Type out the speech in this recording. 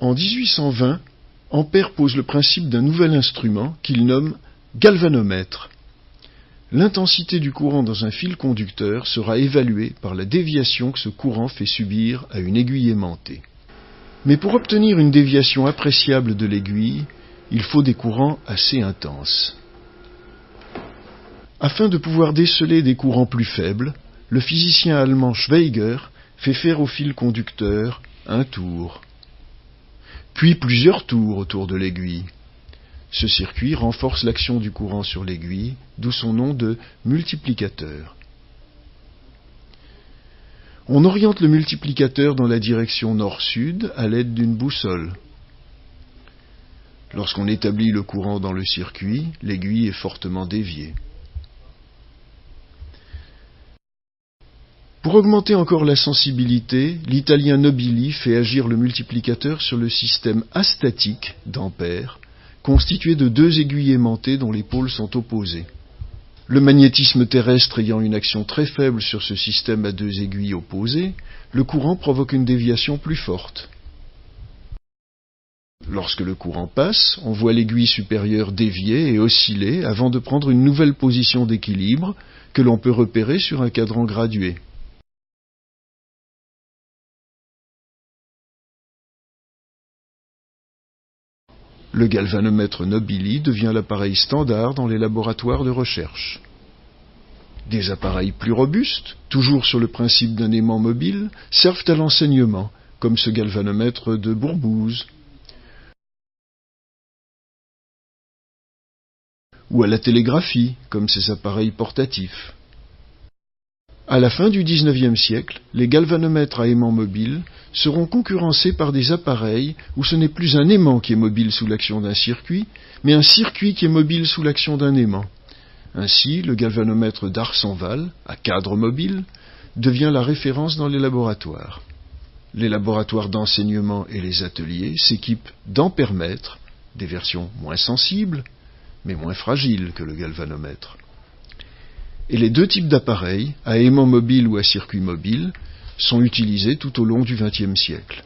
En 1820, Ampère pose le principe d'un nouvel instrument qu'il nomme galvanomètre. L'intensité du courant dans un fil conducteur sera évaluée par la déviation que ce courant fait subir à une aiguille aimantée. Mais pour obtenir une déviation appréciable de l'aiguille, il faut des courants assez intenses. Afin de pouvoir déceler des courants plus faibles, le physicien allemand Schweiger fait faire au fil conducteur un tour, puis plusieurs tours autour de l'aiguille. Ce circuit renforce l'action du courant sur l'aiguille, d'où son nom de multiplicateur. On oriente le multiplicateur dans la direction nord-sud à l'aide d'une boussole. Lorsqu'on établit le courant dans le circuit, l'aiguille est fortement déviée. Pour augmenter encore la sensibilité, l'italien Nobili fait agir le multiplicateur sur le système astatique d'Ampère, constitué de deux aiguilles aimantées dont les pôles sont opposés. Le magnétisme terrestre ayant une action très faible sur ce système à deux aiguilles opposées, le courant provoque une déviation plus forte. Lorsque le courant passe, on voit l'aiguille supérieure dévier et osciller avant de prendre une nouvelle position d'équilibre que l'on peut repérer sur un cadran gradué. Le galvanomètre Nobili devient l'appareil standard dans les laboratoires de recherche. Des appareils plus robustes, toujours sur le principe d'un aimant mobile, servent à l'enseignement, comme ce galvanomètre de Bourbouze, ou à la télégraphie, comme ces appareils portatifs. À la fin du XIXe siècle, les galvanomètres à aimant mobile seront concurrencés par des appareils où ce n'est plus un aimant qui est mobile sous l'action d'un circuit, mais un circuit qui est mobile sous l'action d'un aimant. Ainsi, le galvanomètre d'Arsonval, à cadre mobile, devient la référence dans les laboratoires. Les laboratoires d'enseignement et les ateliers s'équipent d'ampèremètres, des versions moins sensibles, mais moins fragiles que le galvanomètre. Et les deux types d'appareils, à aimant mobile ou à circuit mobile, sont utilisés tout au long du XXe siècle.